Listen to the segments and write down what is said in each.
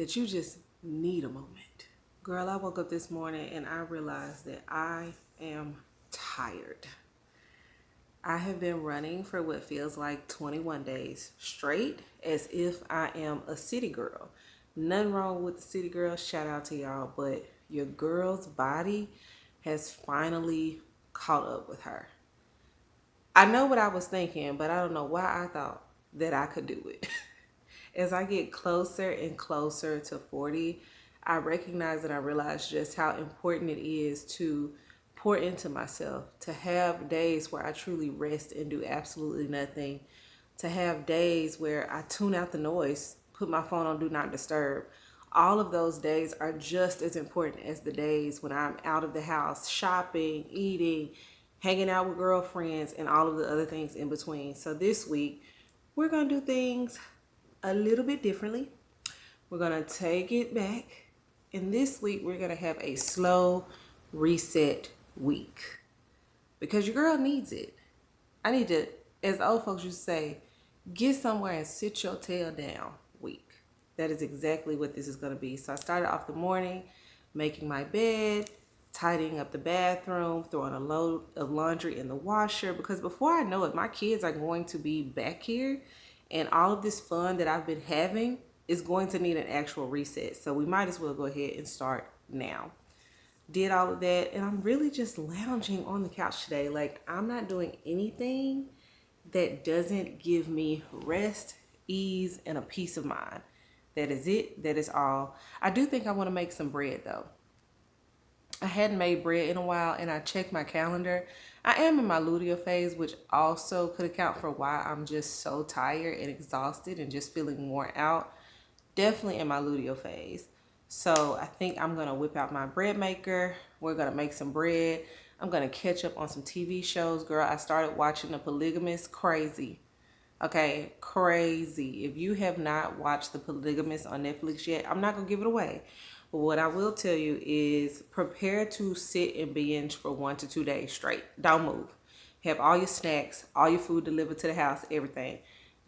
that you just need a moment. Girl, I woke up this morning and I realized that I am tired. I have been running for what feels like 21 days straight as if I am a city girl. Nothing wrong with the city girl, shout out to y'all, but your girl's body has finally caught up with her. I know what I was thinking, but I don't know why I thought that I could do it. As I get closer and closer to 40, I recognize and I realize just how important it is to pour into myself, to have days where I truly rest and do absolutely nothing, to have days where I tune out the noise, put my phone on do not disturb. All of those days are just as important as the days when I'm out of the house, shopping, eating, hanging out with girlfriends, and all of the other things in between. So this week, we're going to do things a little bit differently. We're going to take it back. And this week, we're going to have a slow reset week because your girl needs it. I need to, as the old folks used to say, get somewhere and sit your tail down week. That is exactly what this is going to be. So I started off the morning making my bed, tidying up the bathroom, throwing a load of laundry in the washer, because before I know it, my kids are going to be back here and all of this fun that I've been having is going to need an actual reset. So we might as well go ahead and start now. Did all of that, and I'm really just lounging on the couch today. Like, I'm not doing anything that doesn't give me rest, ease, and a peace of mind. That is it. That is all. I do think I want to make some bread though. I hadn't made bread in a while, and I checked my calendar. I am in my luteal phase, which also could account for why I'm just so tired and exhausted and just feeling worn out. Definitely in my luteal phase. So I think I'm going to whip out my bread maker. We're going to make some bread. I'm going to catch up on some TV shows. Girl, I started watching The Polygamist. Crazy. Okay, crazy. If you have not watched The Polygamist on Netflix yet, I'm not going to give it away. But what I will tell you is prepare to sit and binge for 1 to 2 days straight. Don't move. Have all your snacks, all your food delivered to the house, everything.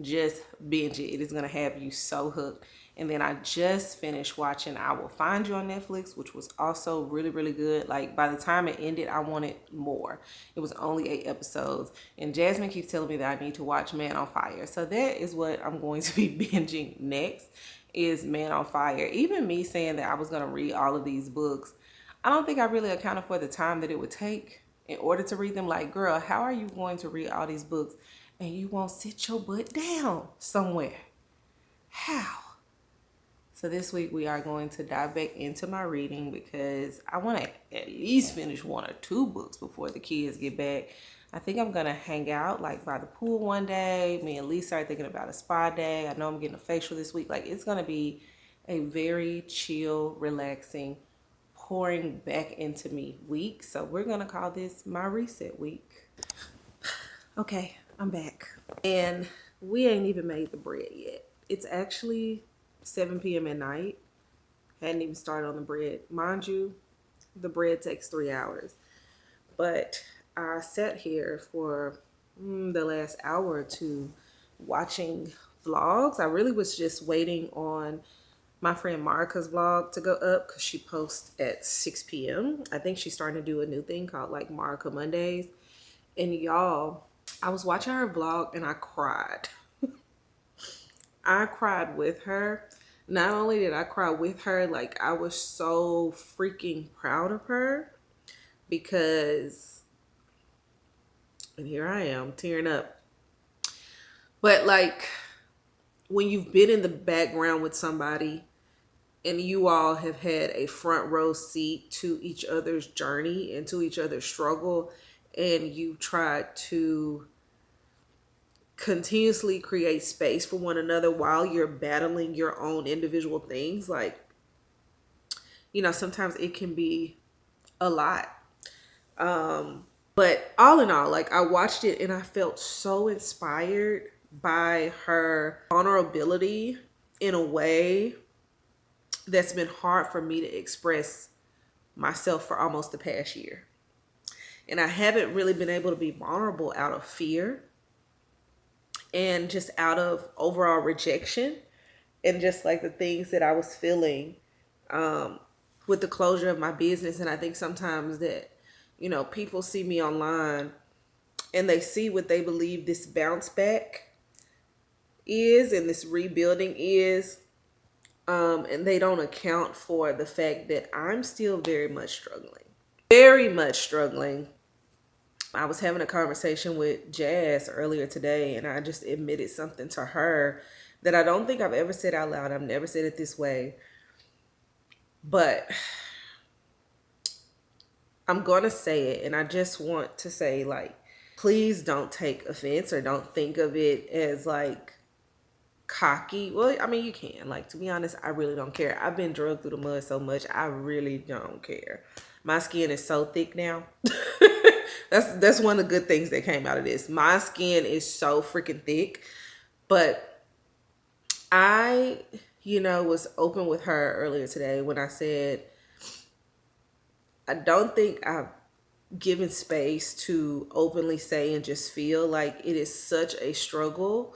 Just binge it. It is going to have you so hooked. And then I just finished watching I Will Find You on Netflix, which was also really, really good. Like, by the time it ended, I wanted more. It was only 8 episodes. And Jasmine keeps telling me that I need to watch Man on Fire. So that is what I'm going to be binging next, is Man on Fire. Even me saying that I was going to read all of these books, I don't think I really accounted for the time that it would take in order to read them. Like, girl, how are you going to read all these books and you won't sit your butt down somewhere? How? So this week we are going to dive back into my reading because I want to at least finish 1 or 2 books before the kids get back. I think I'm going to hang out like by the pool one day. Me and Lisa are thinking about a spa day. I know I'm getting a facial this week. Like, it's going to be a very chill, relaxing, pouring back into me week. So we're going to call this my reset week. Okay, I'm back. And we ain't even made the bread yet. It's actually 7 p.m. at night. Hadn't even started on the bread. Mind you, the bread takes 3 hours. But I sat here for the last hour or two watching vlogs. I really was just waiting on my friend Marika's vlog to go up because she posts at 6 p.m. I think she's starting to do a new thing called like Marika Mondays. And y'all, I was watching her vlog and I cried. I cried with her. Not only did I cry with her, like, I was so freaking proud of her because, and here I am tearing up. But like, when you've been in the background with somebody and you all have had a front row seat to each other's journey and to each other's struggle, and you've tried to continuously create space for one another while you're battling your own individual things, like, you know, sometimes it can be a lot. But all in all, like, I watched it and I felt so inspired by her vulnerability in a way that's been hard for me to express myself for almost the past year. And I haven't really been able to be vulnerable out of fear and just out of overall rejection. and just like the things that I was feeling with the closure of my business. And I think sometimes that, people see me online and they see what they believe this bounce back is and this rebuilding is. And they don't account for the fact that I'm still very much struggling. Very much struggling. I was having a conversation with Jazz earlier today, and I just admitted something to her that I don't think I've ever said out loud. I've never said it this way. But I'm going to say it, and I just want to say, like, please don't take offense or don't think of it as, like, cocky. Well, I mean, you can. Like, to be honest, I really don't care. I've been drugged through the mud so much, I really don't care. My skin is so thick now. That's one of the good things that came out of this. My skin is so freaking thick. But I, was open with her earlier today when I said, I don't think I've given space to openly say and just feel like it is such a struggle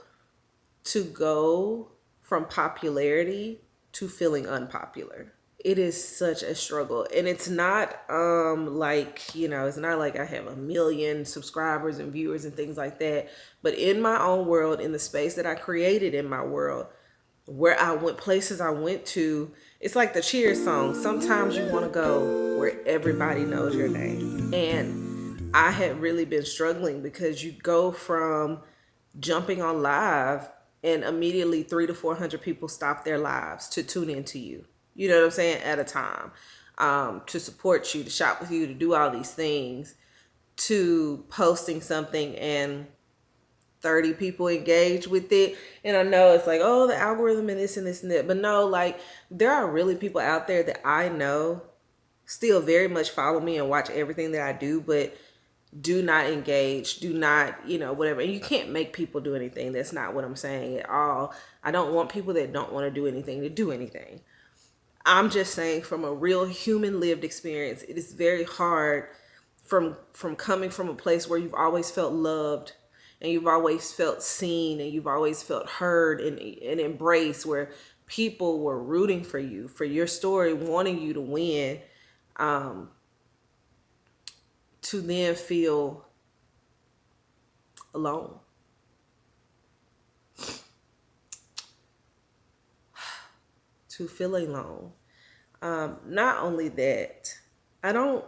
to go from popularity to feeling unpopular. It is such a struggle. And it's not it's not like I have 1 million subscribers and viewers and things like that. But in my own world, in the space that I created in my world, where I went, places I went to, it's like the Cheers song. Sometimes you want to go where everybody knows your name. And I had really been struggling because you go from jumping on live and immediately 300 to 400 people stop their lives to tune into you. You know what I'm saying? At a time, to support you, to shop with you, to do all these things, to posting something and 30 people engage with it. And I know it's like, oh, the algorithm and this and this and that. But no, like, there are really people out there that I know still very much follow me and watch everything that I do, but do not engage, do not, whatever. And you can't make people do anything. That's not what I'm saying at all. I don't want people that don't want to do anything to do anything. I'm just saying, from a real human lived experience, it is very hard from coming from a place where you've always felt loved and you've always felt seen and you've always felt heard and embraced, where people were rooting for you, for your story, wanting you to win, to then feel alone. To feel alone. Not only that, I don't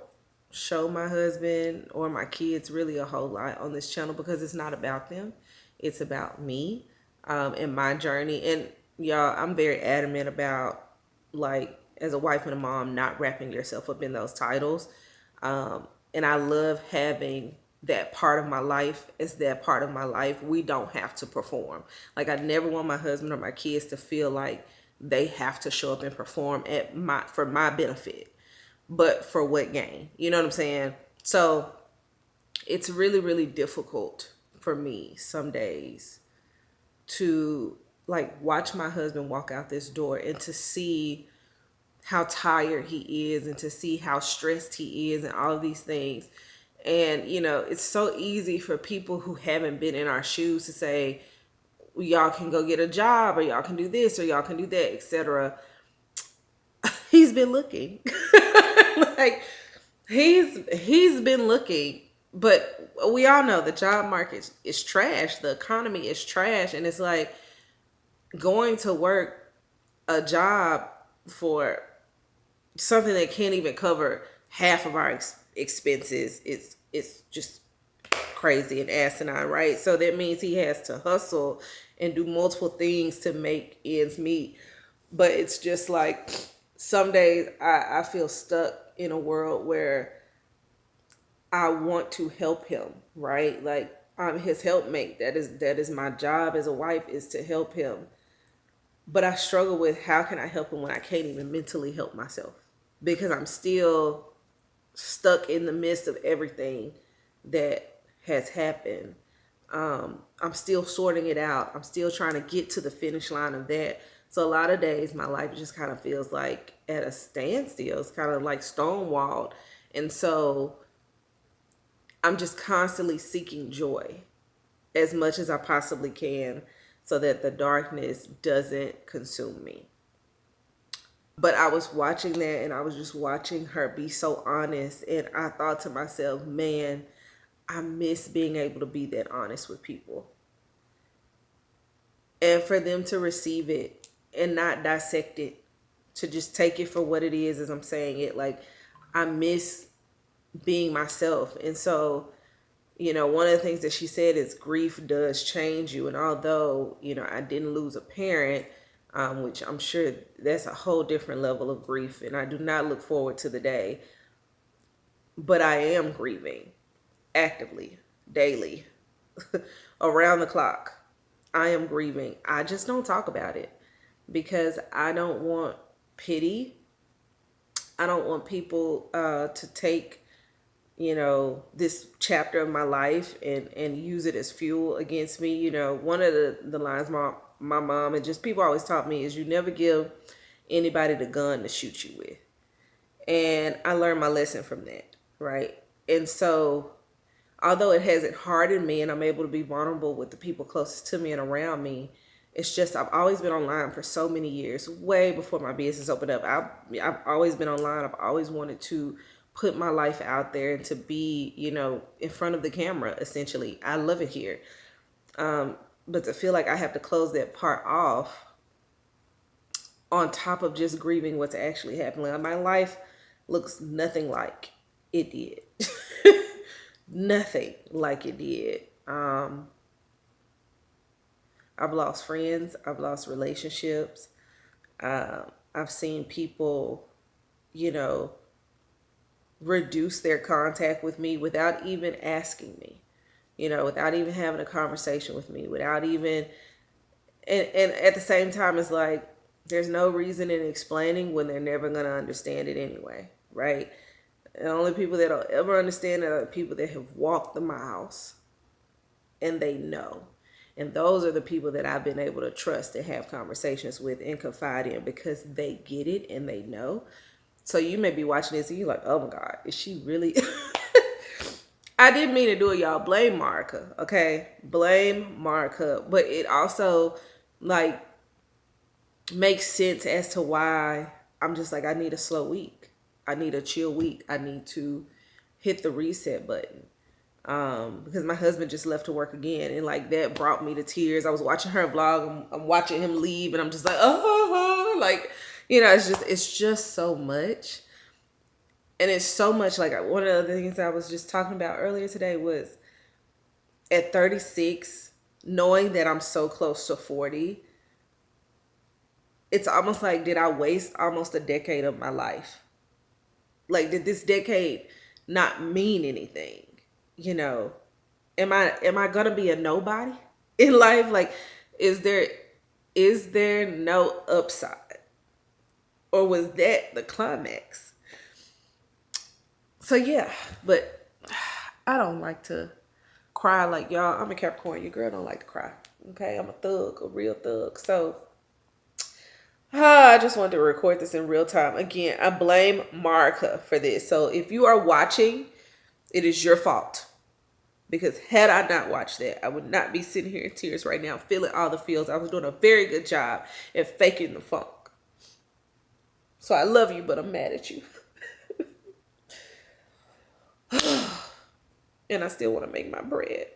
show my husband or my kids really a whole lot on this channel because it's not about them. It's about me, and my journey. And y'all, I'm very adamant about, like, as a wife and a mom, not wrapping yourself up in those titles. And I love having that part of my life as that part of my life. We don't have to perform. Like, I never want my husband or my kids to feel like they have to show up and perform for my benefit. But for what gain? You know what I'm saying? So it's really, really difficult for me some days to, like, watch my husband walk out this door and to see how tired he is and to see how stressed he is and all of these things. And, it's so easy for people who haven't been in our shoes to say, y'all can go get a job, or y'all can do this, or y'all can do that, etc. He's been looking. Like, he's been looking. But we all know the job market is trash. The economy is trash. And it's like, going to work a job for something that can't even cover half of our expenses, it's just crazy and asinine, right? So that means he has to hustle and do multiple things to make ends meet. But it's just like, some days I feel stuck in a world where I want to help him, right? Like, I'm his helpmate. That is my job as a wife, is to help him. But I struggle with, how can I help him when I can't even mentally help myself? Because I'm still stuck in the midst of everything that has happened. I'm still sorting it out. I'm still trying to get to the finish line of that. So a lot of days my life just kind of feels like at a standstill. It's kind of like stonewalled. And so I'm just constantly seeking joy as much as I possibly can, so that the darkness doesn't consume me. But I was watching that, and I was just watching her be so honest. And I thought to myself, man, I miss being able to be that honest with people. And for them to receive it and not dissect it, to just take it for what it is as I'm saying it. Like, I miss being myself. And so, one of the things that she said is grief does change you. And although, I didn't lose a parent, which I'm sure that's a whole different level of grief, and I do not look forward to the day, but I am grieving actively, daily, around the clock. I am grieving. I just don't talk about it because I don't want pity. I don't want people to take, this chapter of my life and use it as fuel against me. One of the lines my mom and just people always taught me is you never give anybody the gun to shoot you with. And I learned my lesson from that, right? And so, although it hasn't hardened me and I'm able to be vulnerable with the people closest to me and around me, it's just I've always been online for so many years, way before my business opened up. I've always been online. I've always wanted to put my life out there and to be, in front of the camera, essentially. I love it here. But to feel like I have to close that part off on top of just grieving what's actually happening. My life looks nothing like it did. Nothing like it did. I've lost friends. I've lost relationships. I've seen people, reduce their contact with me without even asking me, without even having a conversation with me, without even, and at the same time, it's like, there's no reason in explaining when they're never going to understand it anyway, right? The only people that'll ever understand it are the people that have walked the miles and they know. And those are the people that I've been able to trust and have conversations with and confide in because they get it and they know. So you may be watching this and you're like, oh my God, is she really? I didn't mean to do it, y'all. Blame Marika, okay? Blame Marika. But it also, makes sense as to why I'm just like, I need a slow week. I need a chill week. I need to hit the reset button. Because my husband just left to work again. And that brought me to tears. I was watching her vlog. I'm watching him leave. And I'm just like, it's just so much. And it's so much one of the things I was just talking about earlier today was at 36, knowing that I'm so close to 40, it's almost like, did I waste almost a decade of my life? Did this decade not mean anything? Am I gonna be a nobody in life? Is there no upside? Or was that the climax? So yeah, but I don't like to cry y'all. I'm a Capricorn. Your girl don't like to cry. Okay, I'm a thug, a real thug. So I just wanted to record this in real time. Again, I blame Marika for this. So if you are watching, it is your fault. Because had I not watched that, I would not be sitting here in tears right now, feeling all the feels. I was doing a very good job at faking the funk. So I love you, but I'm mad at you. And I still want to make my bread.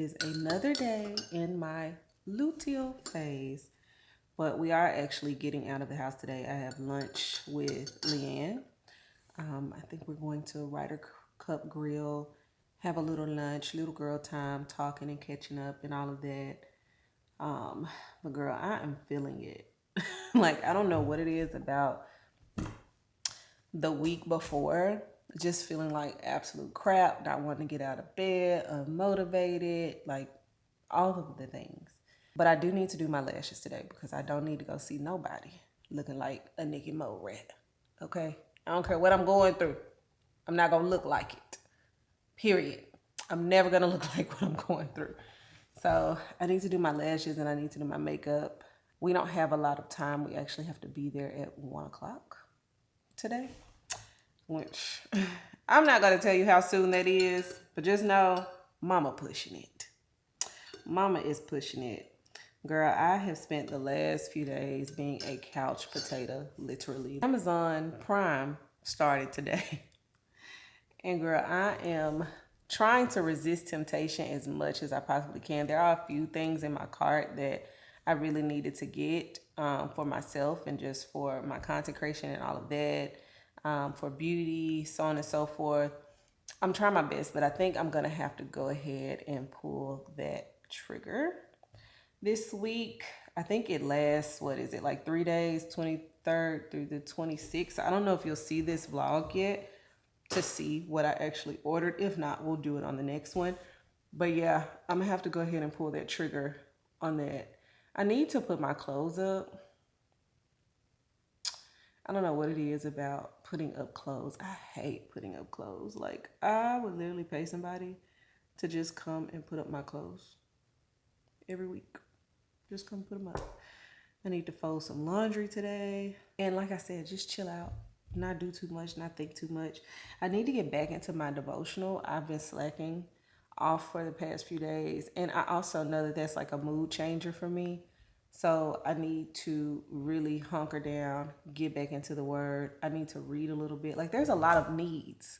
is another day in my luteal phase. But we are actually getting out of the house today. I have lunch with Leanne. I think we're going to Ryder Cup Grill, have a little lunch, little girl time, talking and catching up and all of that. But girl, I am feeling it. Like, I don't know what it is about the week before, just feeling like absolute crap, not wanting to get out of bed, unmotivated, like all of the things. But I do need to do my lashes today because I don't need to go see nobody looking like a Nicki Mo rat. Okay? I don't care what I'm going through. I'm not going to look like it. Period. I'm never going to look like what I'm going through. So I need to do my lashes and I need to do my makeup. We don't have a lot of time. We actually have to be there at 1 o'clock today, which I'm not going to tell you how soon that is, but just know mama pushing it. Mama is pushing it. Girl, I have spent the last few days being a couch potato, literally. Amazon Prime started today. And girl, I am trying to resist temptation as much as I possibly can. There are a few things in my cart that I really needed to get for myself and just for my content creation and all of that, for beauty, so on and so forth. I'm trying my best, but I think I'm going to have to go ahead and pull that trigger this week. I think it lasts, what is it, like 3 days, 23rd through the 26th. I don't know if you'll see this vlog yet to see what I actually ordered. If not, we'll do it on the next one. But yeah, I'm gonna have to go ahead and pull that trigger on that. I need to put my clothes up. I don't know what it is about putting up clothes. I hate putting up clothes. Like, I would literally pay somebody to just come and put up my clothes every week. Just come put them up. I need to fold some laundry today. And like I said, just chill out. Not do too much, not think too much. I need to get back into my devotional. I've been slacking off for the past few days. And I also know that that's like a mood changer for me. So I need to really hunker down, get back into the word. I need to read a little bit. Like, there's a lot of needs.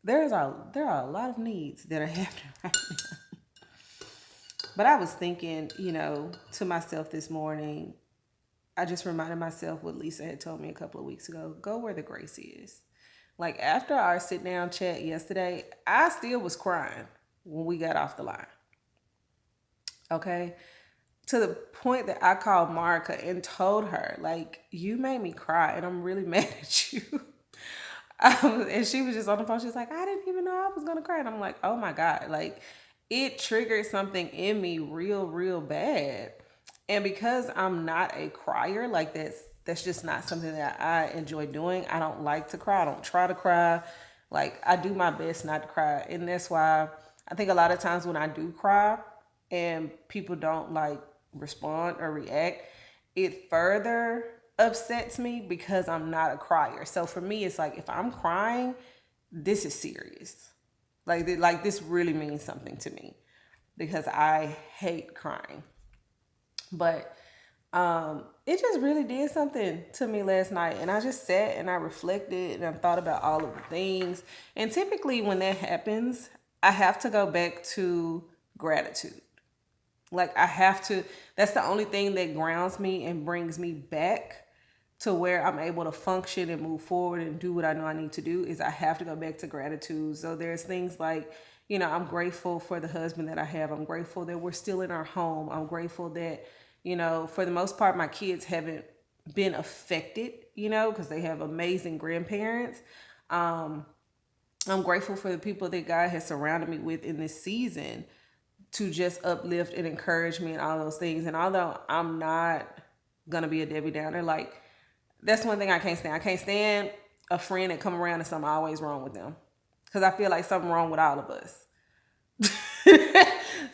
There are a lot of needs that are happening right now. But I was thinking, to myself this morning, I just reminded myself what Lisa had told me a couple of weeks ago. Go where the grace is. Like, after our sit down chat yesterday, I still was crying when we got off the line. Okay? To the point that I called Marika and told her, like, you made me cry and I'm really mad at you. And she was just on the phone. She was like, I didn't even know I was going to cry. And I'm like, oh my God. Like, it triggered something in me real, real bad. And because I'm not a crier, like that's just not something that I enjoy doing. I don't like to cry. I don't try to cry. Like, I do my best not to cry. And that's why I think a lot of times when I do cry and people don't like respond or react, it further upsets me because I'm not a crier. So for me, it's like, if I'm crying, this is serious. Like this really means something to me because I hate crying. But it just really did something to me last night. And I just sat and I reflected and I thought about all of the things. And typically when that happens, I have to go back to gratitude. Like, I have to, that's the only thing that grounds me and brings me back to where I'm able to function and move forward and do what I know I need to do, is I have to go back to gratitude. So there's things like, I'm grateful for the husband that I have. I'm grateful that we're still in our home. I'm grateful that, for the most part, my kids haven't been affected, because they have amazing grandparents. I'm grateful for the people that God has surrounded me with in this season to just uplift and encourage me and all those things. And although I'm not gonna be a Debbie Downer, like, that's one thing I can't stand. I can't stand a friend that come around and something always wrong with them, because I feel like something wrong with all of us.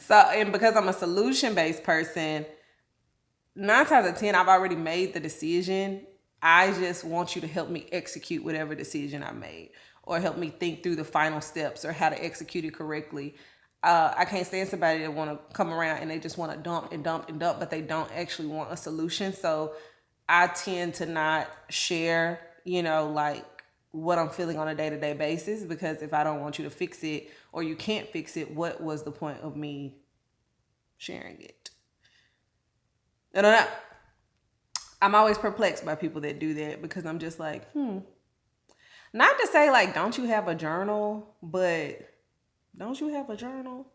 So, and because I'm a solution-based person, 9 times out of 10, I've already made the decision. I just want you to help me execute whatever decision I made, or help me think through the final steps or how to execute it correctly. I can't stand somebody that want to come around and they just want to dump and dump and dump, but they don't actually want a solution. So I tend to not share, like what I'm feeling on a day-to-day basis, because if I don't want you to fix it or you can't fix it, what was the point of me sharing it? I don't know. I'm always perplexed by people that do that, because I'm just like, Not to say like, don't you have a journal, but don't you have a journal?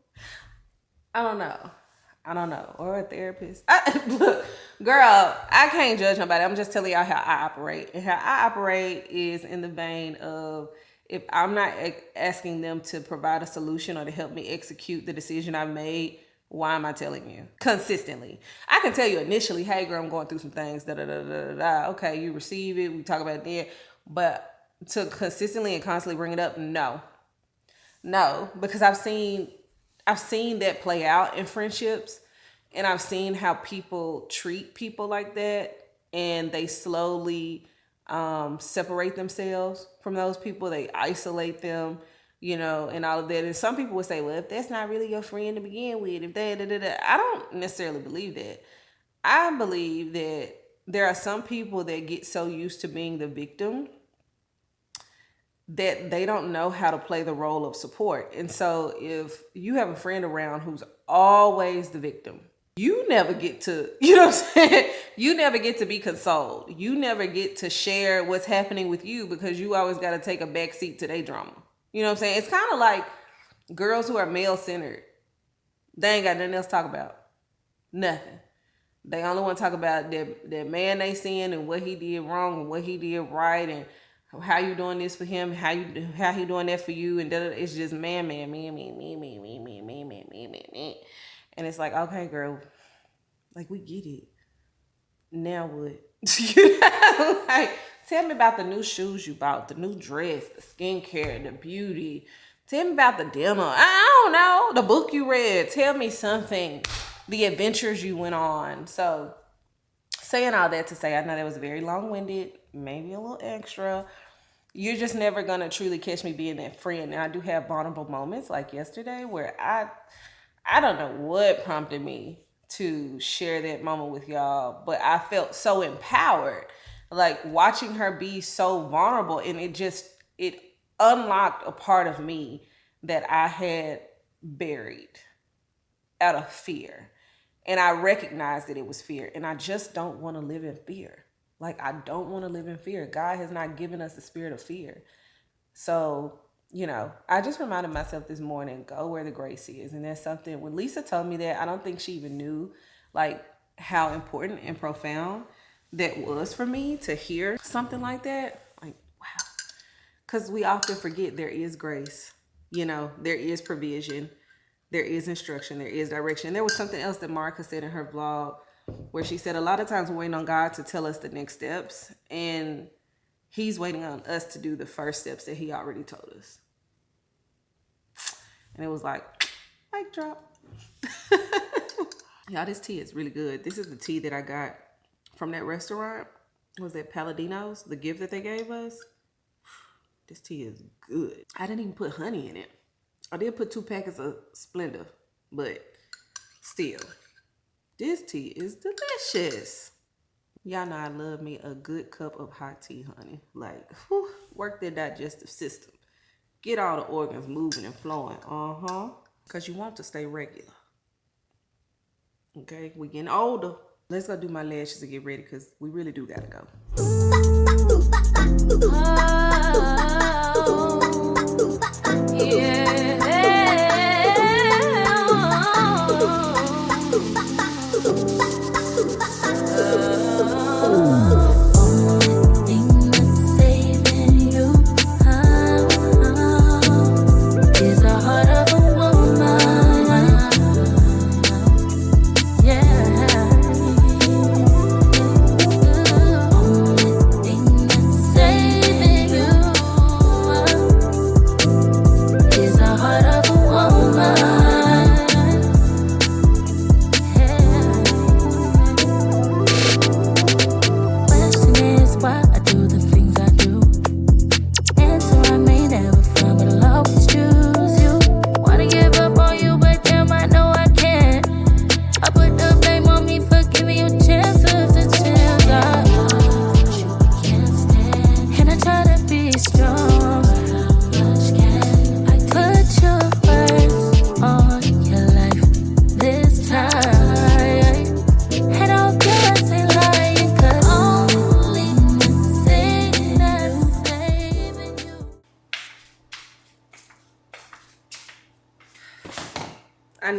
I don't know. Or a therapist. Look, girl, I can't judge nobody. I'm just telling y'all how I operate. And how I operate is in the vein of, if I'm not asking them to provide a solution or to help me execute the decision I've made, why am I telling you? Consistently. I can tell you initially, hey girl, I'm going through some things, da-da-da-da-da. Okay, you receive it, we talk about it then. But to consistently and constantly bring it up, no, because I've seen that play out in friendships, and I've seen how people treat people like that, and they slowly separate themselves from those people. They isolate them, and all of that. And some people would say, well, if that's not really your friend to begin with, if they, I don't necessarily believe that. I believe that there are some people that get so used to being the victim that they don't know how to play the role of support. And so if you have a friend around who's always the victim, you never get to, you know what I'm saying? You never get to be consoled. You never get to share what's happening with you, because you always got to take a back seat to their drama. You know what I'm saying? It's kind of like girls who are male-centered. They ain't got nothing else to talk about. Nothing. They only want to talk about that man they seeing and what he did wrong and what he did right, and how you doing this for him, how he doing that for you, and it's just me. And it's like, okay, girl, like, we get it. Now what? Like, tell me about the new shoes you bought, the new dress, the skincare, the beauty. Tell me about the dinner. I don't know, the book you read. Tell me something, the adventures you went on. So, saying all that to say, I know that was very long-winded, maybe a little extra. You're just never going to truly catch me being that friend. And I do have vulnerable moments like yesterday where I don't know what prompted me to share that moment with y'all, but I felt so empowered, like watching her be so vulnerable, and it unlocked a part of me that I had buried out of fear. And I recognized that it was fear, and I just don't want to live in fear. Like, I don't want to live in fear. God has not given us the spirit of fear. So, I just reminded myself this morning, go where the grace is. And that's something, when Lisa told me that, I don't think she even knew, like, how important and profound that was for me to hear something like that. Like, wow. Because we often forget there is grace. There is provision. There is instruction. There is direction. And there was something else that Marka said in her vlog, where she said a lot of times we're waiting on God to tell us the next steps, and he's waiting on us to do the first steps that he already told us. And it was like, mic drop. Y'all, this tea is really good. This is the tea that I got from that restaurant. Was that Palladino's, the gift that they gave us? This tea is good. I didn't even put honey in it. I did put 2 packets of Splenda, but still. This tea is delicious. Y'all know I love me a good cup of hot tea, honey. Like, whew, work their digestive system. Get all the organs moving and flowing. Because you want to stay regular. Okay, we getting older. Let's go do my lashes and get ready, because we really do gotta go. Yeah.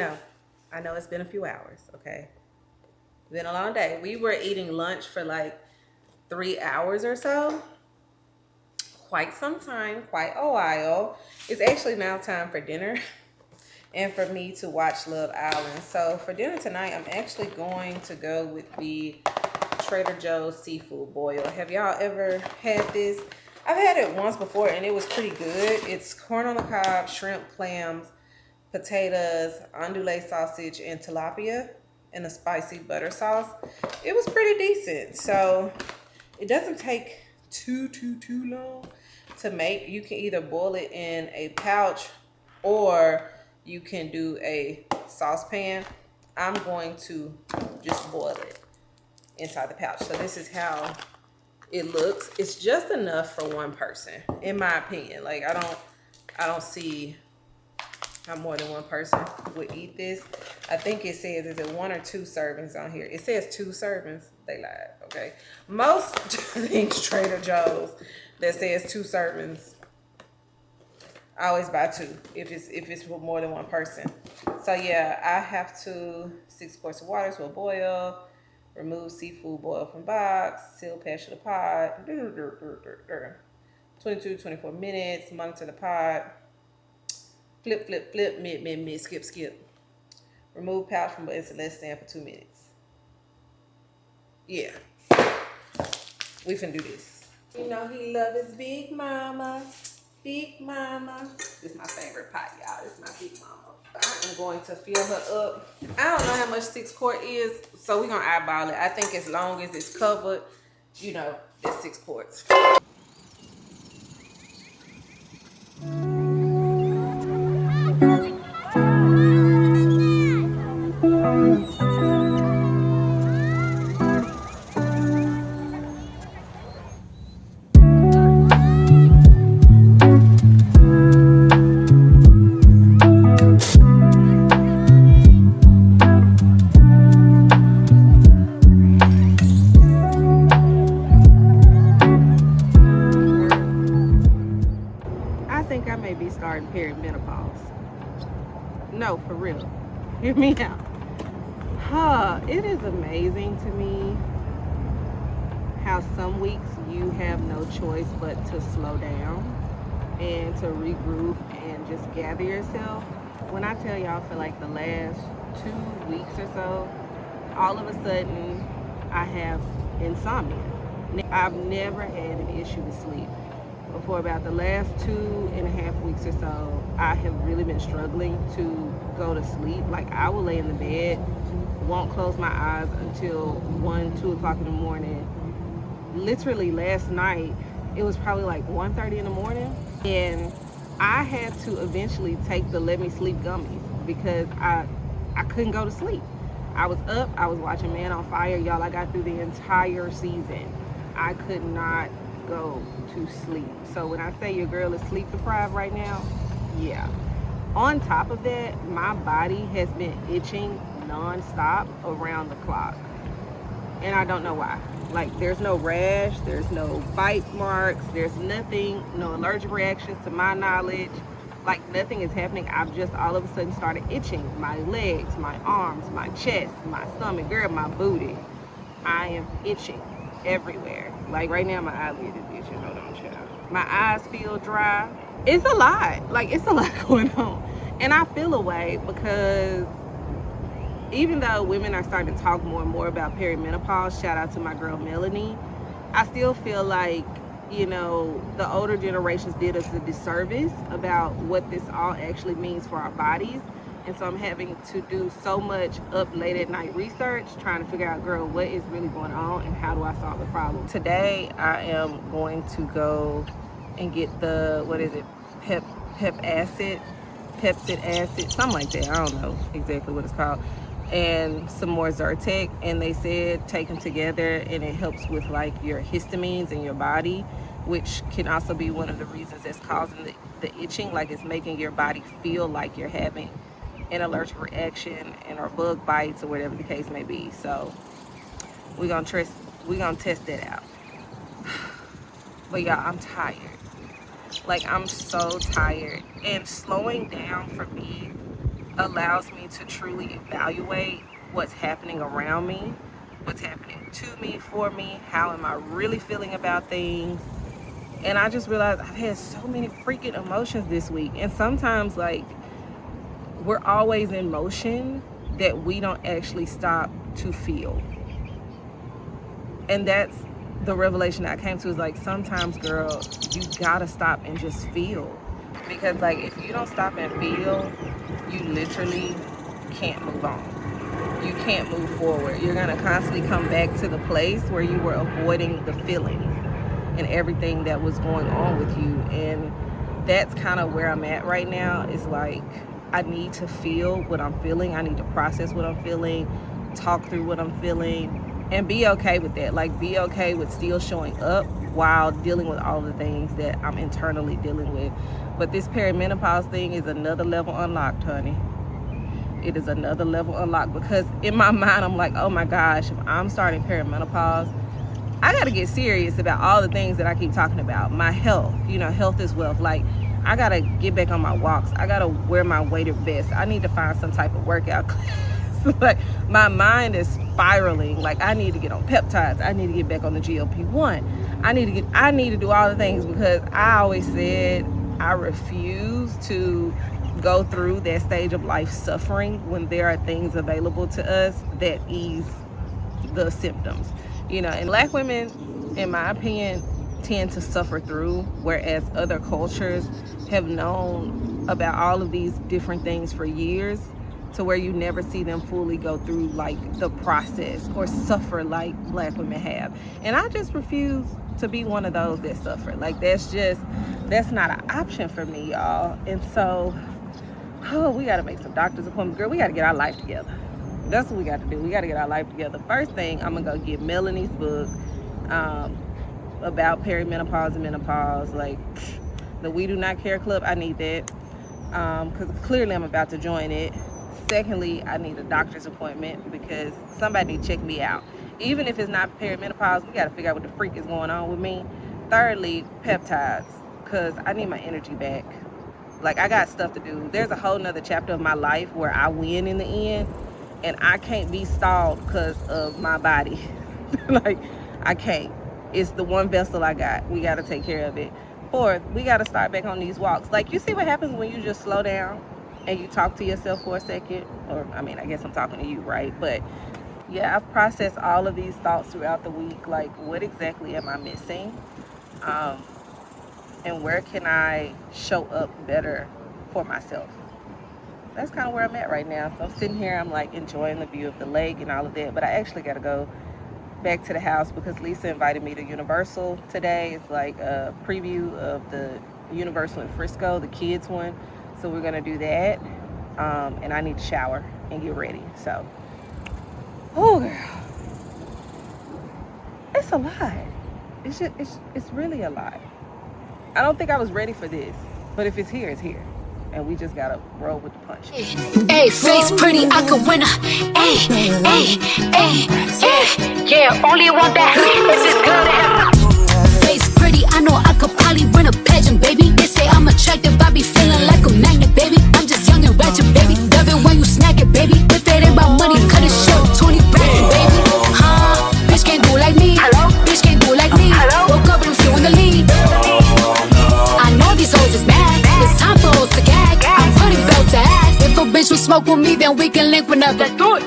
I know it's been a few hours, okay? Been a long day. We were eating lunch for like 3 hours or so. Quite some time, quite a while. It's actually now time for dinner and for me to watch Love Island. So for dinner tonight, I'm actually going to go with the Trader Joe's seafood boil. Have y'all ever had this? I've had it once before and it was pretty good. It's corn on the cob, shrimp, clams, potatoes, andouille sausage, and tilapia in a spicy butter sauce. It was pretty decent. So it doesn't take too long to make. You can either boil it in a pouch or you can do a saucepan. I'm going to just boil it inside the pouch. So this is how it looks. It's just enough for one person, in my opinion. Like I don't see how more than one person would eat this. I think it says, is it 1 or 2 servings on here? It says 2 servings. They lied, okay? Most things Trader Joe's that says 2 servings, I always buy 2 if it's for more than one person. So yeah, I have to 6 quarts of water to a boil, remove seafood boil from box, seal patch of the pot, 22, 24 minutes, monitor the pot, flip, mid, skip. Remove pouch from buttons and let stand for 2 minutes. Yeah, we finna do this. You know he love his big mama. Big mama. This is my favorite pot, y'all. This is my big mama. I am going to fill her up. I don't know how much 6 quart is, so we're gonna eyeball it. I think as long as it's covered, you know, that's 6 quarts. Starting perimenopause. No, for real. Hear me out. It is amazing to me how some weeks you have no choice but to slow down and to regroup and just gather yourself. When I tell y'all, for like the last 2 weeks or so, all of a sudden I have insomnia. I've never had an issue with sleep. For about the last 2.5 weeks or so, I have really been struggling to go to sleep. Like I will lay in the bed, won't close my eyes until 1, 2 o'clock in the morning. Literally last night, it was probably like 1:30 in the morning, and I had to eventually take the Let Me Sleep gummies because I couldn't go to sleep. I was up, I was watching Man on Fire. Y'all, I got through the entire season. I could not go to sleep. So when I say your girl is sleep deprived right now, yeah. On top of that, my body has been itching non-stop around the clock, and I don't know why. Like there's no rash, there's no bite marks, there's nothing, no allergic reactions to my knowledge. Like nothing is happening. I've just all of a sudden started itching my legs, my arms, my chest, my stomach, girl, my booty. I am itching everywhere. Like right now my eyelid is itching. Hold on, child. My eyes feel dry. It's a lot. Like it's a lot going on. And I feel away because even though women are starting to talk more and more about perimenopause, shout out to my girl Melanie, I still feel like, you know, the older generations did us a disservice about what this all actually means for our bodies. And so I'm having to do so much up late at night research, trying to figure out, girl, what is really going on and how do I solve the problem? Today, I am going to go and get the, what is it, pepsid acid, something like that. I don't know exactly what it's called. And some more Zyrtec. And they said take them together and it helps with like your histamines in your body, which can also be one of the reasons that's causing the itching. Like it's making your body feel like you're having an allergic reaction and or bug bites or whatever the case may be. So we're gonna test that out. But y'all, I'm tired. Like I'm so tired. And slowing down for me allows me to truly evaluate what's happening around me, what's happening to me, for me, how am I really feeling about things. And I just realized I've had so many freaking emotions this week. And sometimes, like, we're always in motion that we don't actually stop to feel. And that's the revelation that I came to, is like, sometimes, girl, you gotta stop and just feel. Because, like, if you don't stop and feel, you literally can't move on. You can't move forward. You're gonna constantly come back to the place where you were avoiding the feelings and everything that was going on with you. And that's kind of where I'm at right now. Is like, I need to feel what I'm feeling. I need to process what I'm feeling, talk through what I'm feeling, and be okay with that. Like, be okay with still showing up while dealing with all the things that I'm internally dealing with. But this perimenopause thing is another level unlocked, honey. It is another level unlocked, because in my mind, I'm like, oh my gosh, if I'm starting perimenopause, I got to get serious about all the things that I keep talking about. My health, you know, health is wealth. Like, I got to get back on my walks. I got to wear my weighted vest. I need to find some type of workout class. Like, my mind is spiraling. Like, I need to get on peptides. I need to get back on the GLP-1. I need to do all the things, because I always said I refuse to go through that stage of life suffering when there are things available to us that ease the symptoms. You know, and Black women, in my opinion, tend to suffer through, whereas other cultures have known about all of these different things for years, to where you never see them fully go through, like, the process or suffer like Black women have. And I just refuse to be one of those that suffer. Like, that's not an option for me, y'all. And so, we got to make some doctor's appointments. Girl, we got to get our life together. That's what we got to do. We got to get our life together. First thing, I'm going to go get Melanie's book about perimenopause and menopause. Like, the We Do Not Care Club, I need that, because clearly I'm about to join it. Secondly, I need a doctor's appointment, because somebody need to check me out. Even if it's not perimenopause, we got to figure out what the freak is going on with me. Thirdly, peptides, because I need my energy back. Like, I got stuff to do. There's a whole nother chapter of my life where I win in the end, and I can't be stalled because of my body. Like, I can't. It's the one vessel I got. We got to take care of it. Fourth, we got to start back on these walks. Like, you see what happens when you just slow down and you talk to yourself for a second? Or, I mean, I guess I'm talking to you, right? But yeah, I've processed all of these thoughts throughout the week. Like, what exactly am I missing? And where can I show up better for myself? That's kind of where I'm at right now. So I'm sitting here, I'm like enjoying the view of the lake and all of that, but I actually got to go back to the house because Lisa invited me to Universal today. It's like a preview of the Universal in Frisco, the kids one. So we're gonna do that, and I need to shower and get ready. So, oh girl, it's a lot. It's really a lot. I don't think I was ready for this, but if it's here, it's here. And we just gotta roll with the punch. Hey, face pretty, I could win her. Hey, yeah, only want that. It's just good to have. Face pretty, I know I could probably win a pageant, baby. They say I'm attractive, I be feeling like a magnet, baby. I'm just young and ratchet, baby. Love it when you snack it, baby. If it ain't about money, cut it short, 20 racks, baby. Bitch can't do like me. Hello? Bitch can't do like me. Hello? Woke up and I'm still in the lead. I know these hoes is mad. It's time for hoes to gag. I'm putting belt to ass. If a bitch will smoke with me, then we can link whenever.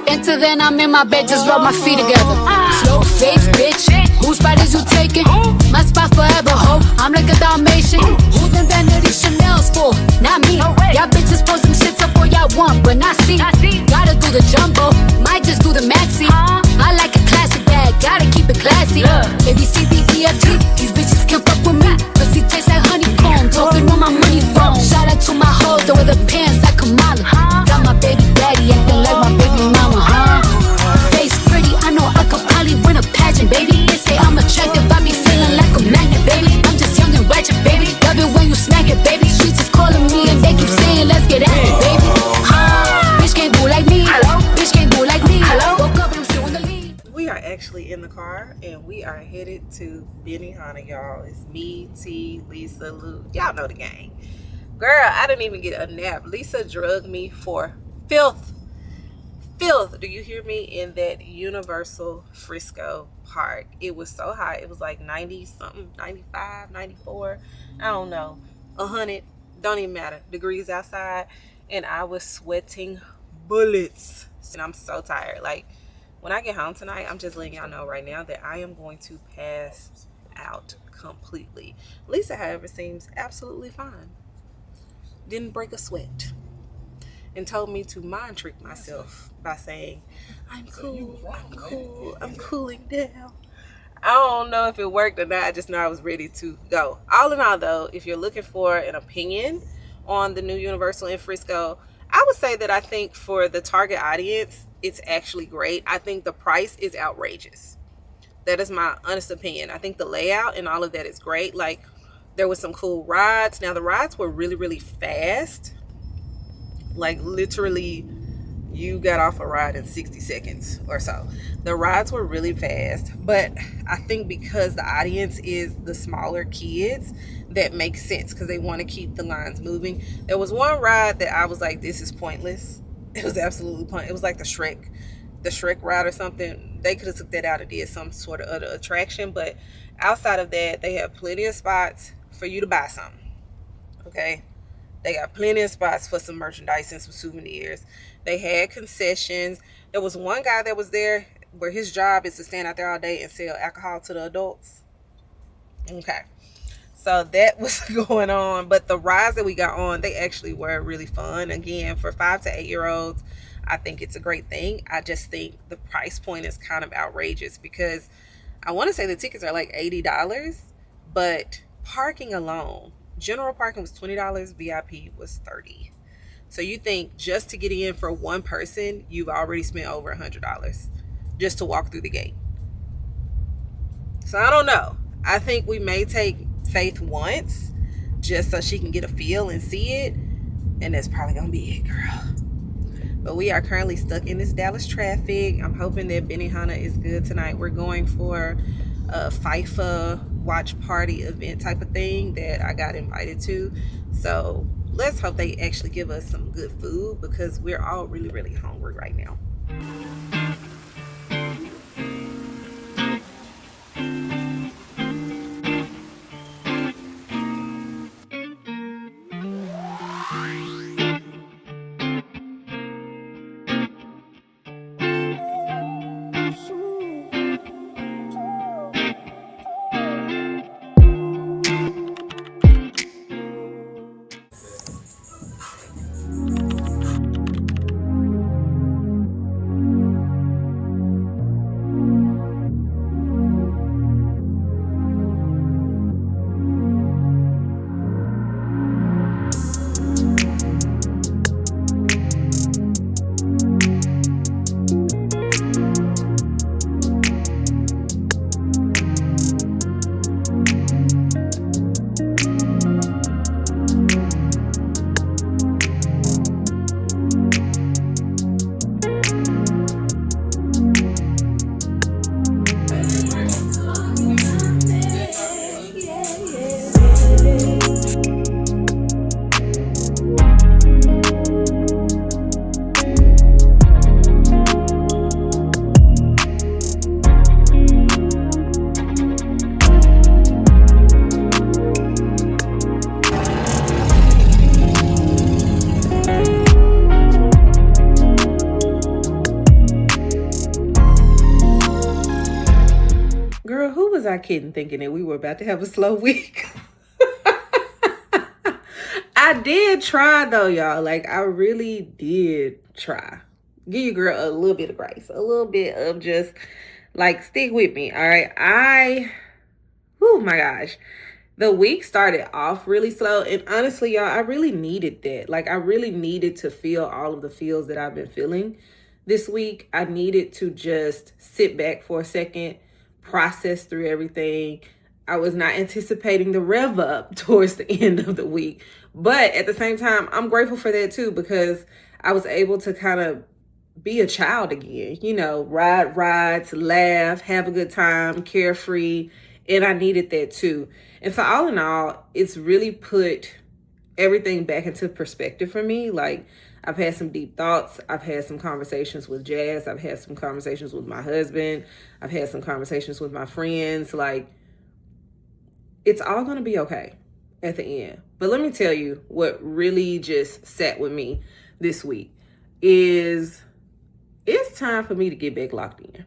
Until then, I'm in my bed, just rub my feet together. Slow face, bitch. Whose spot is you taking? My spot forever, ho. I'm like a Dalmatian. Who them vanity Chanel's for? Not me. Y'all bitches post some shit up all y'all want, but not see. Gotta do the jumbo, might just do the maxi. I like a classic bag, gotta keep it classy. A B C D E F G, these bitches can't fuck with me. Pussy tastes like honeycomb, talking on my money phone. Shout out to my hoes, though with the pants like Kamala. Got my baby daddy acting like my baby mama, Face pretty, I know I could probably win a pageant, baby. They say I'm attractive, I be feeling like a magnet, baby. I'm just young and ratchet, baby. Love it when you smack it, baby. She's just calling me and they keep saying, let's get at it, baby. Bitch can't do like me. Hello? Bitch can't do like me. Hello? Woke up and I'm still in the lead. We are actually in the car and we are headed to Benihana, y'all. It's me, T, Lisa, Lou. Y'all know the gang. Girl, I didn't even get a nap. Lisa drugged me for filth. Filth, do you hear me? In that Universal Frisco Park. It was so hot. It was like 90 something, 95, 94. I don't know. 100, don't even matter. Degrees outside. And I was sweating bullets. And I'm so tired. Like, when I get home tonight, I'm just letting y'all know right now that I am going to pass out completely. Lisa, however, seems absolutely fine. Didn't break a sweat. And told me to mind trick myself by saying, I'm cool, I'm cool, I'm cooling down. I don't know if it worked or not. I just know I was ready to go. All in all, though, if you're looking for an opinion on the new Universal in Frisco, I would say that I think for the target audience, it's actually great. I think the price is outrageous. That is my honest opinion. I think the layout and all of that is great. Like, there was some cool rides. Now, the rides were really, really fast. Like, literally, you got off a ride in 60 seconds or so. The rides were really fast, but I think because the audience is the smaller kids, that makes sense because they want to keep the lines moving. There was one ride that I was like, this is pointless. It was absolutely pointless. It was like the Shrek ride or something. They could have took that out and did some sort of other attraction, but outside of that, they have plenty of spots for you to buy something. Okay? They got plenty of spots for some merchandise and some souvenirs. They had concessions. There was one guy that was there where his job is to stand out there all day and sell alcohol to the adults. Okay. So that was going on. But the rides that we got on, they actually were really fun. Again, for 5 to 8 year olds, I think it's a great thing. I just think the price point is kind of outrageous because I want to say the tickets are like $80, but parking alone, general parking was $20, VIP was $30. So you think just to get in for one person, you've already spent over $100 just to walk through the gate. So I don't know. I think we may take Faith once just so she can get a feel and see it, and that's probably gonna be it, girl. But we are currently stuck in this Dallas traffic. I'm hoping that Benihana is good tonight. We're going for a FIFA watch party event type of thing that I got invited to. So let's hope they actually give us some good food because we're all really, really hungry right now. Girl, who was I kidding thinking that we were about to have a slow week? I did try though, y'all. Like, I really did try. Give your girl a little bit of grace. A little bit of just, like, stick with me, all right? Oh my gosh. The week started off really slow. And honestly, y'all, I really needed that. Like, I really needed to feel all of the feels that I've been feeling this week. I needed to just sit back for a second, process through everything. I was not anticipating the rev up towards the end of the week. But at the same time, I'm grateful for that too, because I was able to kind of be a child again, you know, ride rides, laugh, have a good time, carefree. And I needed that too. And so all in all, it's really put everything back into perspective for me. Like, I've had some deep thoughts. I've had some conversations with Jazz. I've had some conversations with my husband. I've had some conversations with my friends. Like, it's all going to be okay at the end. But let me tell you what really just sat with me this week is it's time for me to get back locked in.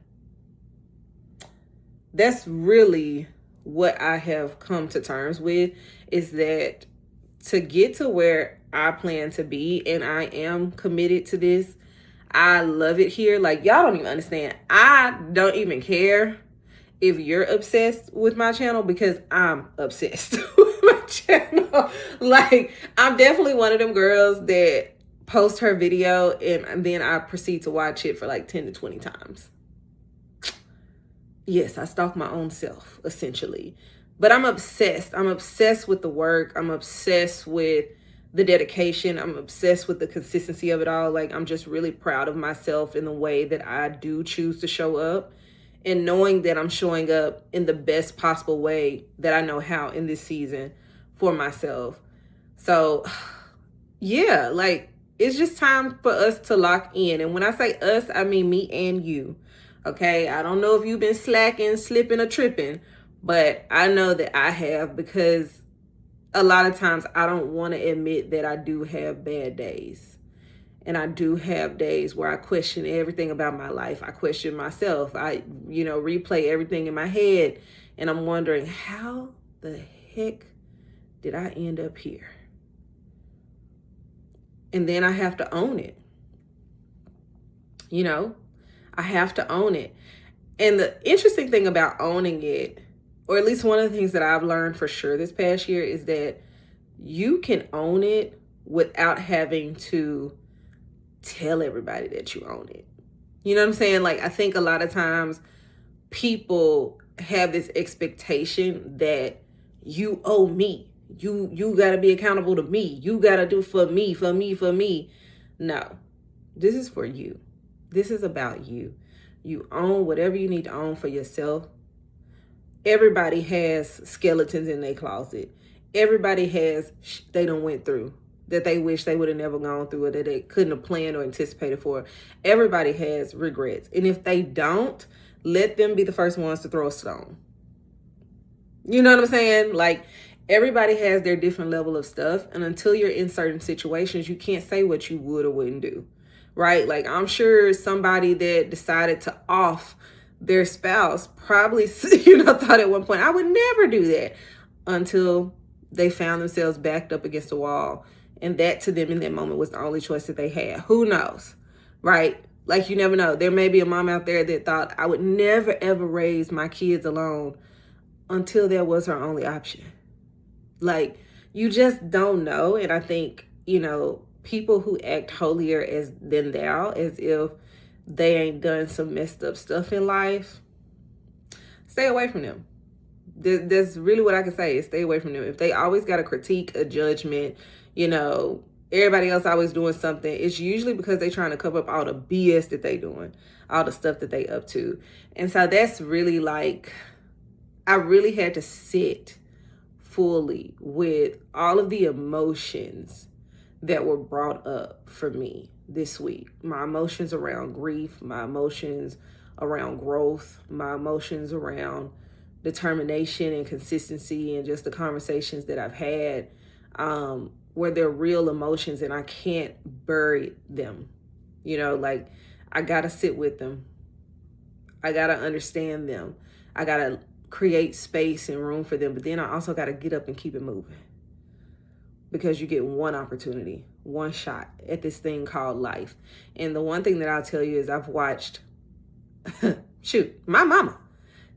That's really what I have come to terms with, is that to get to where I plan to be, and I am committed to this. I love it here. Like, y'all don't even understand. I don't even care if you're obsessed with my channel, because I'm obsessed with my channel. Like, I'm definitely one of them girls that post her video and then I proceed to watch it for like 10 to 20 times. Yes, I stalk my own self, essentially. But I'm obsessed. I'm obsessed with the work. I'm obsessed with the dedication. I'm obsessed with the consistency of it all. Like, I'm just really proud of myself in the way that I do choose to show up, and knowing that I'm showing up in the best possible way that I know how in this season for myself. So, yeah, like, it's just time for us to lock in. And when I say us, I mean me and you. Okay, I don't know if you've been slacking, slipping, or tripping, but I know that I have, because a lot of times I don't want to admit that I do have bad days. And I do have days where I question everything about my life. I question myself. I, replay everything in my head, and I'm wondering, how the heck did I end up here? And then I have to own it. I have to own it. And the interesting thing about owning it, or at least one of the things that I've learned for sure this past year, is that you can own it without having to tell everybody that you own it. You know what I'm saying? Like, I think a lot of times people have this expectation that you owe me. You got to be accountable to me. You got to do for me, for me, for me. No, this is for you. This is about you. You own whatever you need to own for yourself. Everybody has skeletons in their closet. Everybody has they done went through that they wish they would have never gone through, or that they couldn't have planned or anticipated for. Everybody has regrets. And if they don't, let them be the first ones to throw a stone. You know what I'm saying? Like, everybody has their different level of stuff. And until you're in certain situations, you can't say what you would or wouldn't do. Right? Like, I'm sure somebody that decided to off their spouse probably, thought at one point, I would never do that, until they found themselves backed up against the wall. And that to them in that moment was the only choice that they had. Who knows? Right? Like, you never know. There may be a mom out there that thought, I would never, ever raise my kids alone, until that was her only option. Like, you just don't know. And I think, people who act holier than thou, as if they ain't done some messed up stuff in life, stay away from them. That's really what I can say, is stay away from them. If they always got a critique, a judgment, everybody else always doing something, it's usually because they trying to cover up all the BS that they doing, all the stuff that they up to. And so that's really, like, I really had to sit fully with all of the emotions that were brought up for me this week. My emotions around grief, my emotions around growth, my emotions around determination and consistency, and just the conversations that I've had, where they're real emotions and I can't bury them. Like, I gotta sit with them. I gotta understand them. I gotta create space and room for them. But then I also gotta get up and keep it moving. Because you get one opportunity, one shot at this thing called life. And the one thing that I'll tell you is I've watched, my mama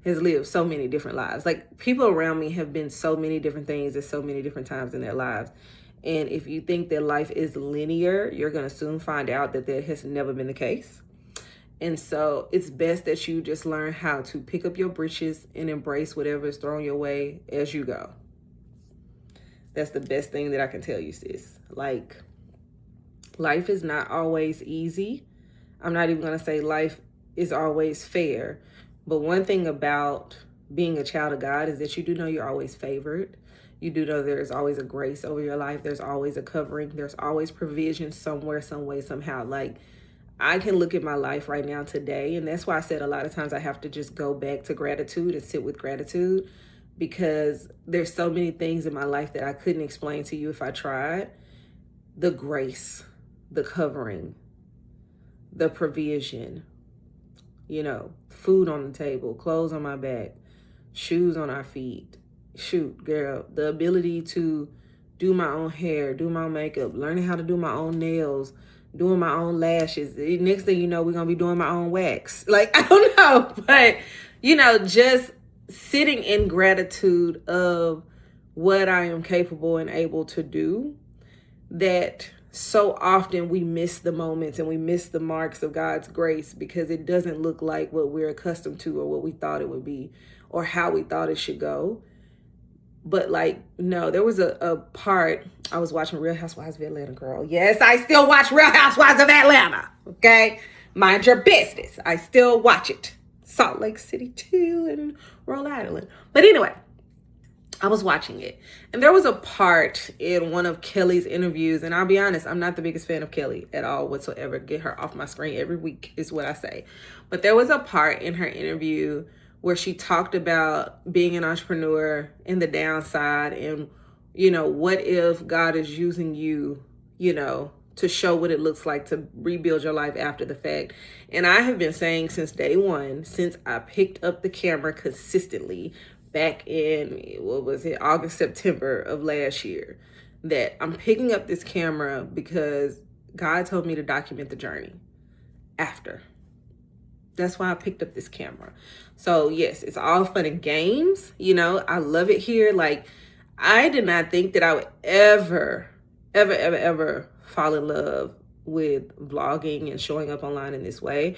has lived so many different lives. Like, people around me have been so many different things at so many different times in their lives. And if you think that life is linear, you're going to soon find out that has never been the case. And so it's best that you just learn how to pick up your britches and embrace whatever is thrown your way as you go. That's the best thing that I can tell you, sis. Like, life is not always easy. I'm not even going to say life is always fair. But one thing about being a child of God is that you do know you're always favored. you do know there's always a grace over your life. There's always a covering. There's always provision somewhere, some way, somehow. Like, I can look at my life right now today, and that's why I said a lot of times I have to just go back to gratitude and sit with gratitude, because there's so many things in my life that I couldn't explain to you if I tried. The grace, the covering, the provision, food on the table, clothes on my back, shoes on our feet. Shoot, girl, the ability to do my own hair, do my makeup, learning how to do my own nails, doing my own lashes. Next thing you know, we're going to be doing my own wax. Like, I don't know, but, just sitting in gratitude of what I am capable and able to do, that so often we miss the moments and we miss the marks of God's grace because it doesn't look like what we're accustomed to or what we thought it would be or how we thought it should go. But no, there was a part, I was watching Real Housewives of Atlanta, girl. Yes, I still watch Real Housewives of Atlanta, okay? Mind your business. I still watch it. Salt Lake City too and Rhode Island. But anyway, I was watching it. And there was a part in one of Kelly's interviews, and I'll be honest, I'm not the biggest fan of Kelly at all whatsoever. Get her off my screen every week is what I say. But there was a part in her interview where she talked about being an entrepreneur and the downside and, what if God is using you, to show what it looks like to rebuild your life after the fact. And I have been saying since day one, since I picked up the camera consistently back in, August, September of last year, that I'm picking up this camera because God told me to document the journey after. That's why I picked up this camera. So yes, it's all fun and games. I love it here. Like, I did not think that I would ever fall in love with vlogging and showing up online in this way.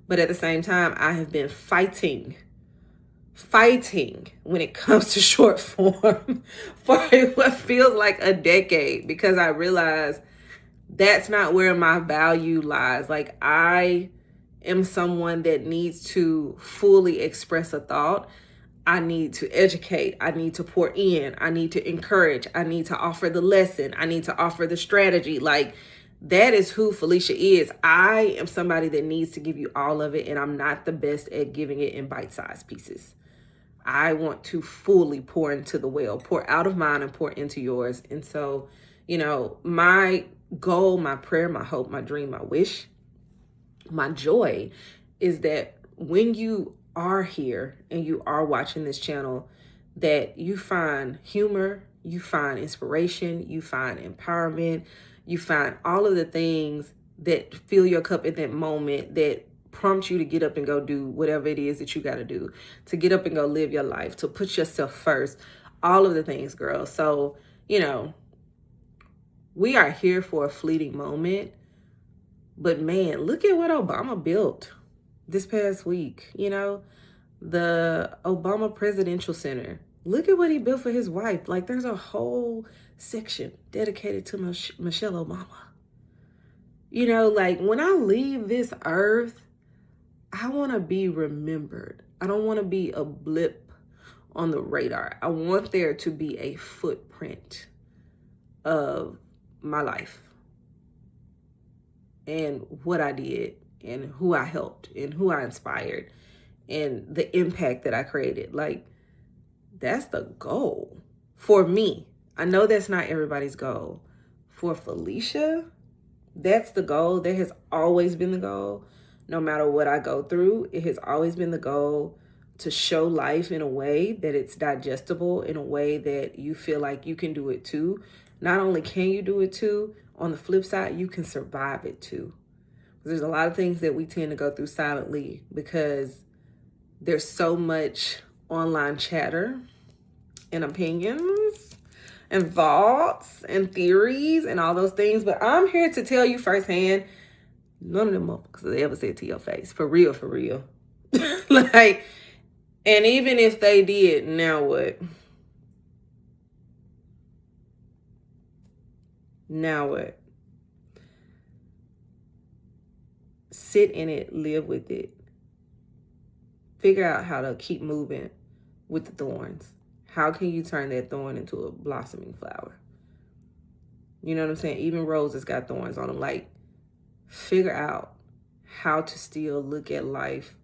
But at the same time, I have been fighting when it comes to short form for what feels like a decade, because I realized that's not where my value lies. Like, I am someone that needs to fully express a thought. I need to educate. I need to pour in. I need to encourage. I need to offer the lesson. I need to offer the strategy. Like, that is who Felicia is. I am somebody that needs to give you all of it, and I'm not the best at giving it in bite-sized pieces. I want to fully pour into the well, pour out of mine and pour into yours. And so, my goal, my prayer, my hope, my dream, my wish, my joy is that when you are here and you are watching this channel, that you find humor, you find inspiration, you find empowerment, you find all of the things that fill your cup at that moment, that prompt you to get up and go do whatever it is that you got to do, to get up and go live your life, to put yourself first, all of the things, girl. So, we are here for a fleeting moment, but man, look at what Obama built this past week. The Obama Presidential Center. Look at what he built for his wife. Like, there's a whole section dedicated to Michelle Obama. Like, when I leave this earth, I want to be remembered. I don't want to be a blip on the radar. I want there to be a footprint of my life and what I did and who I helped and who I inspired and the impact that I created. Like, that's the goal for me. I know that's not everybody's goal. For Felicia, that's the goal. That has always been the goal. No matter what I go through, it has always been the goal to show life in a way that it's digestible, in a way that you feel like you can do it too. Not only can you do it too, on the flip side, you can survive it too. There's a lot of things that we tend to go through silently because there's so much online chatter and opinions and thoughts and theories and all those things. But I'm here to tell you firsthand, none of them motherfuckers ever said to your face. For real, for real. Like, and even if they did, now what? Now what? Sit in it, live with it. Figure out how to keep moving with the thorns, how can you turn that thorn into a blossoming flower? You know what I'm saying? Even roses got thorns on them. Like, figure out how to still look at life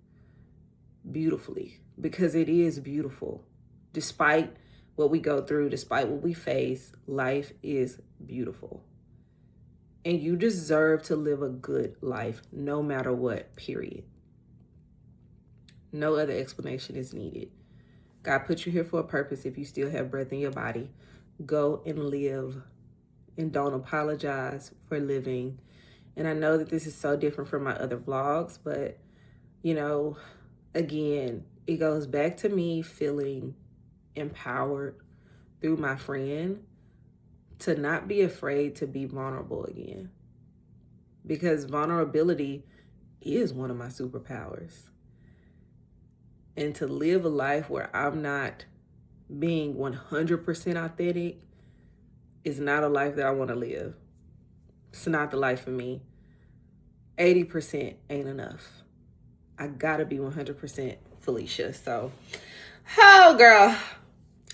beautifully, because it is beautiful. Despite what we go through, despite what we face, life is beautiful. And you deserve to live a good life no matter what, period. No other explanation is needed. God put you here for a purpose. If you still have breath in your body, go and live, and don't apologize for living. And I know that this is so different from my other vlogs, but you know, again, it goes back to me feeling empowered through my friend to not be afraid to be vulnerable again, because vulnerability is one of my superpowers. And to live a life where I'm not being 100% authentic is not a life that I want to live. It's not the life for me. 80% ain't enough. I gotta be 100% Felicia. So, oh girl,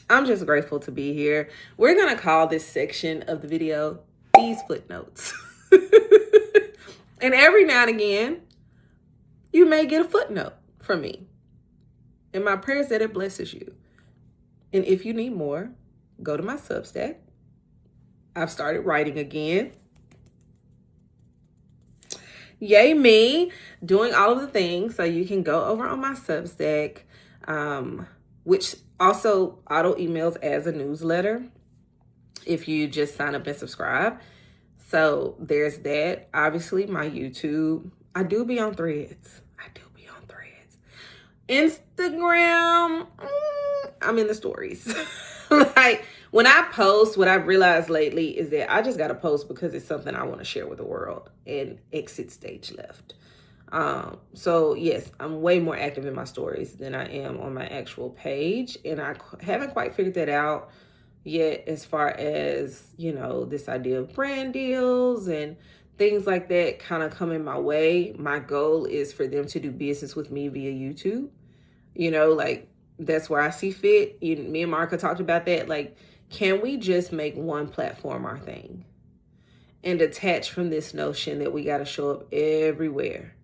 I'm just grateful to be here. We're gonna call this section of the video these footnotes. And every now and again, you may get a footnote from me. And my prayer is that it blesses you. And if you need more, go to my Substack. I've started writing again. Yay me, doing all of the things. So you can go over on my Substack, which also auto emails as a newsletter if you just sign up and subscribe. So there's that. Obviously, my YouTube. I do be on Threads. Instagram, I'm in the stories. Like, when I post, what I've realized lately is that I just got to post because it's something I want to share with the world, and exit stage left. So yes, I'm way more active in my stories than I am on my actual page. And I haven't quite figured that out yet, as far as, you know, this idea of brand deals and things like that kind of coming my way. My goal is for them to do business with me via YouTube. You know, like, that's where I see fit. Me and Marka talked about that. Like, can we just make one platform our thing and detach from this notion that we got to show up everywhere,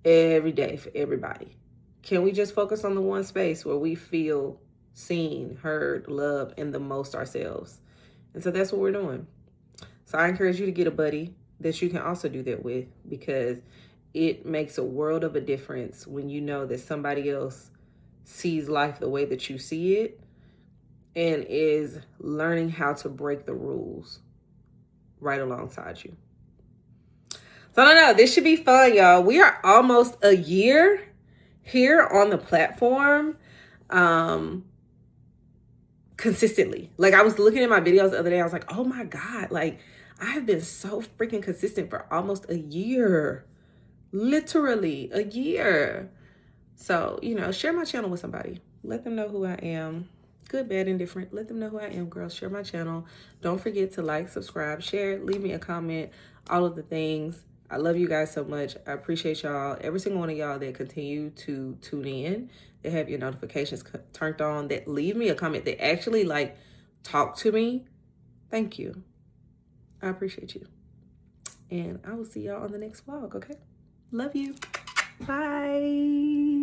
every day for everybody? Can we just focus on the one space where we feel seen, heard, loved, and the most ourselves? And so that's what we're doing. So I encourage you to get a buddy that you can also do that with, because it makes a world of a difference when you know that somebody else sees life the way that you see it and is learning how to break the rules right alongside you. So I don't know, this should be fun, y'all. We are almost a year here on the platform consistently. Like, I was looking at my videos the other day, I was like, oh my God, like, I have been so freaking consistent for almost a year. Literally a year. So, you know, share my channel with somebody. Let them know who I am. Good, bad, and different. Let them know who I am, girl. Share my channel. Don't forget to like, subscribe, share, leave me a comment, all of the things. I love you guys so much. I appreciate y'all. Every single one of y'all that continue to tune in, that have your notifications turned on, that leave me a comment, that actually, like, talk to me. Thank you. I appreciate you. And I will see y'all on the next vlog, okay? Love you. Bye.